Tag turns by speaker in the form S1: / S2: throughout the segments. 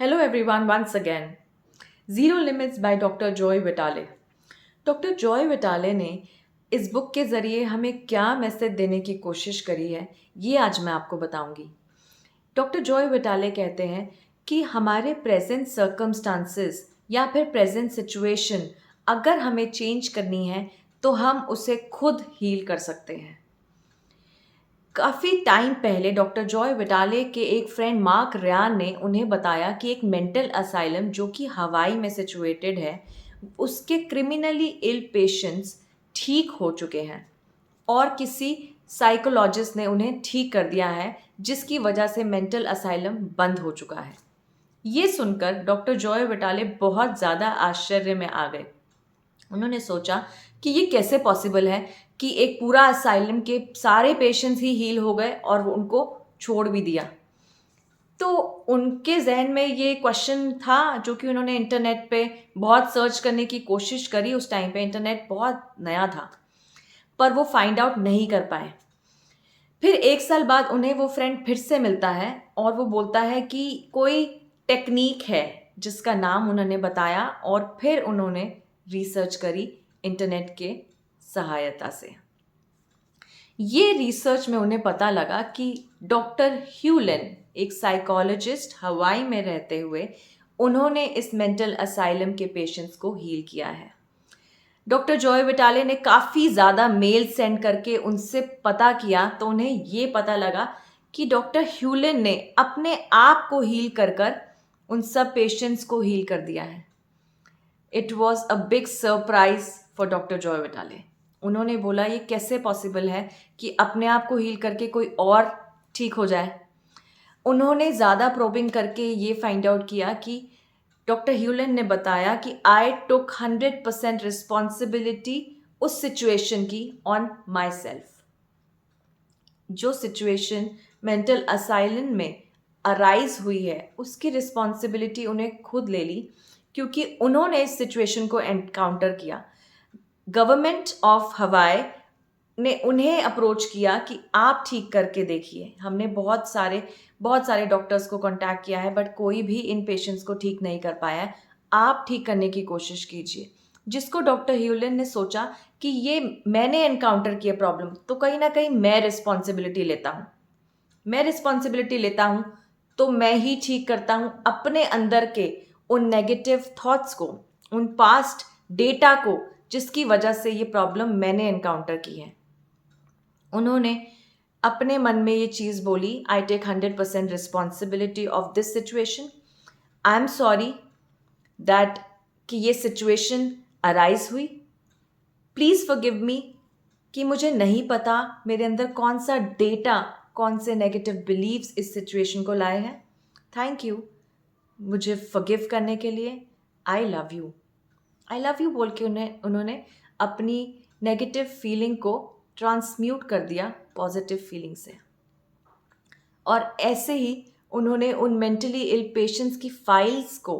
S1: Hello everyone, once again. Zero Limits by doctor Joe Vitale. Doctor Joe Vitale ने इस book के ज़रिए हमें क्या मैसेज देने की कोशिश करी है, ये आज मैं आपको बताऊंगी। डॉक्टर जॉय विटाले कहते हैं कि हमारे प्रेजेंट सर्कमस्टांसेस या फिर प्रेजेंट सिचुएशन अगर हमें चेंज करनी है तो हम उसे खुद हील कर सकते हैं। काफ़ी टाइम पहले डॉक्टर जॉय विटाले के एक फ्रेंड मार्क रयान ने उन्हें बताया कि एक मेंटल असाइलम जो कि हवाई में सिचुएटेड है, उसके क्रिमिनली इल पेशेंट्स ठीक हो चुके हैं और किसी साइकोलॉजिस्ट ने उन्हें ठीक कर दिया है, जिसकी वजह से मेंटल असाइलम बंद हो चुका है। ये सुनकर डॉक्टर जॉय विटाले बहुत ज़्यादा आश्चर्य में आ गए। उन्होंने सोचा कि ये कैसे पॉसिबल है कि एक पूरा असाइलम के सारे पेशेंट्स ही हील हो गए और वो उनको छोड़ भी दिया। तो उनके जहन में ये क्वेश्चन था, जो कि उन्होंने इंटरनेट पे बहुत सर्च करने की कोशिश करी। उस टाइम पे इंटरनेट बहुत नया था, पर वो फाइंड आउट नहीं कर पाए। फिर एक साल बाद उन्हें वो फ्रेंड फिर से मिलता है और वो बोलता है कि कोई टेक्निक है जिसका नाम उन्होंने बताया, और फिर उन्होंने रिसर्च करी इंटरनेट के सहायता से। ये रिसर्च में उन्हें पता लगा कि डॉक्टर ह्यूलन, एक साइकोलॉजिस्ट, हवाई में रहते हुए उन्होंने इस मेंटल असाइलम के पेशेंट्स को हील किया है। डॉक्टर जॉय विटाले ने काफ़ी ज़्यादा मेल सेंड करके उनसे पता किया तो उन्हें ये पता लगा कि डॉक्टर ह्यूलन ने अपने आप को हील कर कर उन सब पेशेंट्स को हील कर दिया है। It was a big surprise for doctor Joe Vitale. उन्होंने बोला ये कैसे पॉसिबल है कि अपने आप को हील करके कोई और ठीक हो जाए। उन्होंने ज़्यादा प्रोबिंग करके ये फाइंड आउट किया कि डॉक्टर ह्यूलन ने बताया कि आई टुक 100% रिस्पॉन्सिबिलिटी उस सिचुएशन की ऑन माई सेल्फ। जो सिचुएशन मेंटल असाइलम में अराइज हुई है उसकी रिस्पॉन्सिबिलिटी उन्हें खुद ले ली, क्योंकि उन्होंने इस सिचुएशन को एनकाउंटर किया। गवर्नमेंट ऑफ हवाई ने उन्हें अप्रोच किया कि आप ठीक करके देखिए। हमने बहुत सारे डॉक्टर्स को कांटेक्ट किया है, बट कोई भी इन पेशेंट्स को ठीक नहीं कर पाया है। आप ठीक करने की कोशिश कीजिए। जिसको डॉक्टर ह्यूलन ने सोचा कि ये मैंने एनकाउंटर किया प्रॉब्लम, तो कहीं ना कहीं मैं रिस्पॉन्सिबिलिटी लेता हूँ, तो मैं ही ठीक करता हूँ अपने अंदर के उन नेगेटिव थॉट्स को, उन पास्ट डेटा को, जिसकी वजह से ये प्रॉब्लम मैंने एनकाउंटर की है। उन्होंने अपने मन में ये चीज़ बोली, I take 100% responsibility of this situation. I am sorry that कि ये सिचुएशन अराइज हुई। प्लीज़ फॉरगिव मी कि मुझे नहीं पता मेरे अंदर कौन सा डेटा, कौन से नेगेटिव बिलीव्स इस सिचुएशन को लाए हैं। थैंक यू मुझे फॉरगिव करने के लिए। आई लव यू बोल के उन्होंने अपनी नेगेटिव फीलिंग को ट्रांसम्यूट कर दिया पॉजिटिव फीलिंग से। और ऐसे ही उन्होंने उन मेंटली इल पेशेंट्स की फाइल्स को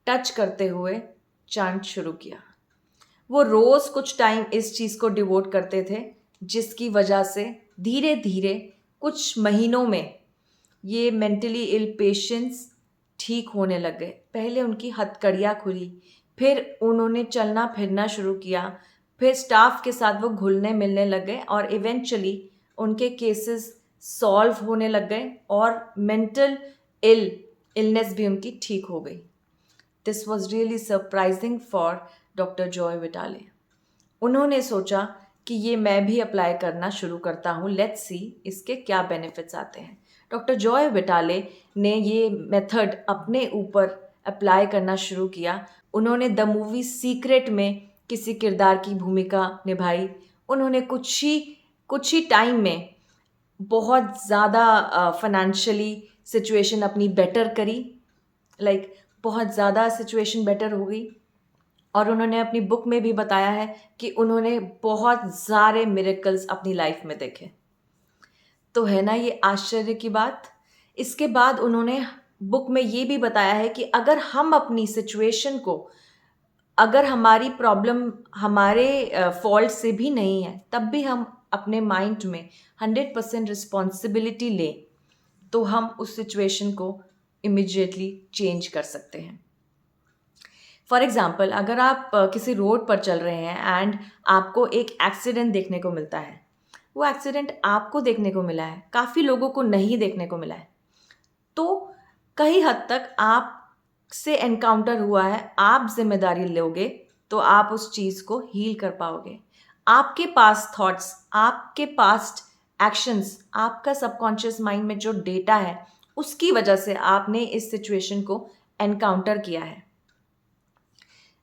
S1: टच करते हुए चांट शुरू किया। वो रोज़ कुछ टाइम इस चीज़ को डिवोट करते थे, जिसकी वजह से धीरे धीरे कुछ महीनों में ये मेंटली इल पेशेंट्स ठीक होने लग गए। पहले उनकी हथकड़ियाँ खुली, फिर उन्होंने चलना फिरना शुरू किया, फिर स्टाफ के साथ वो घुलने मिलने लग गए और इवेंचुअली उनके केसेस सॉल्व होने लग गए और मेंटल इलनेस भी उनकी ठीक हो गई। This was really surprising for doctor Joe Vitale. उन्होंने सोचा कि ये मैं भी अप्लाई करना शुरू करता हूँ, लेट्स सी इसके क्या बेनिफिट्स आते हैं। डॉक्टर जॉय विटाले ने ये मेथड अपने ऊपर अप्लाई करना शुरू किया। उन्होंने द मूवी सीक्रेट में किसी किरदार की भूमिका निभाई। उन्होंने कुछ ही टाइम में बहुत ज़्यादा फाइनेंशियली सिचुएशन अपनी बेटर करी, बहुत ज़्यादा सिचुएशन बेटर हो गई। और उन्होंने अपनी बुक में भी बताया है कि उन्होंने बहुत सारे मिरेकल्स अपनी लाइफ में देखे। तो है ना ये आश्चर्य की बात। इसके बाद उन्होंने बुक में ये भी बताया है कि अगर हम अपनी सिचुएशन को, अगर हमारी प्रॉब्लम हमारे फॉल्ट से भी नहीं है, तब भी हम अपने माइंड में 100% रिस्पॉन्सिबिलिटी लें, तो हम उस सिचुएशन को इमिजिएटली चेंज कर सकते हैं। फॉर एग्ज़ाम्पल, अगर आप किसी रोड पर चल रहे हैं एंड आपको एक एक्सीडेंट देखने को मिलता है, वो एक्सीडेंट आपको देखने को मिला है, काफ़ी लोगों को नहीं देखने को मिला है, तो कई हद तक आपसे एनकाउंटर हुआ है, आप जिम्मेदारी लोगे तो आप उस चीज़ को हील कर पाओगे। आपके पास थॉट्स, आपके पास्ट एक्शंस, आपका सबकॉन्शियस माइंड में जो डेटा है, उसकी वजह से आपने इस सिचुएशन को एनकाउंटर किया है।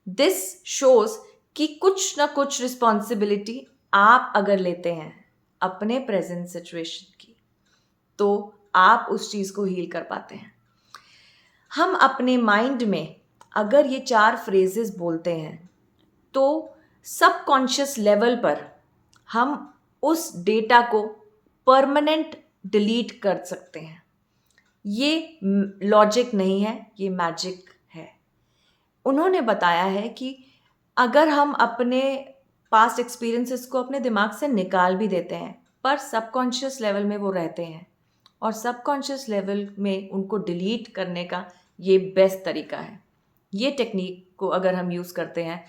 S1: दिस शोज कि कुछ ना कुछ रिस्पॉन्सिबिलिटी आप अगर लेते हैं अपने प्रेजेंट सिचुएशन की, तो आप उस चीज़ को हील कर पाते हैं। हम अपने माइंड में अगर ये 4 फ्रेजेस बोलते हैं, तो सबकॉन्शियस लेवल पर हम उस डेटा को परमानेंट डिलीट कर सकते हैं। ये लॉजिक नहीं है, ये मैजिक है। उन्होंने बताया है कि अगर हम अपने पास्ट एक्सपीरियंसेस को अपने दिमाग से निकाल भी देते हैं, पर सबकॉन्शियस लेवल में वो रहते हैं, और सबकॉन्शियस लेवल में उनको डिलीट करने का ये बेस्ट तरीका है। ये टेक्निक को अगर हम यूज़ करते हैं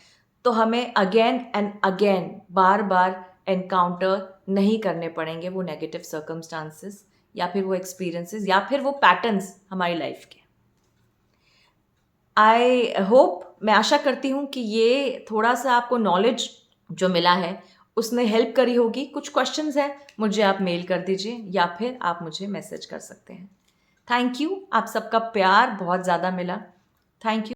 S1: तो हमें again and again bar bar encounter नहीं करने पड़ेंगे वो नेगेटिव सर्कमस्टांसेस या फिर वो एक्सपीरियंसेस या फिर वो पैटर्न्स हमारी लाइफ के। आई होप, मैं आशा करती हूँ कि ये थोड़ा सा आपको नॉलेज जो मिला है उसने हेल्प करी होगी। कुछ क्वेश्चंस हैं, मुझे आप मेल कर दीजिए या फिर आप मुझे मैसेज कर सकते हैं। थैंक यू, आप सबका प्यार बहुत ज़्यादा मिला। Thank you.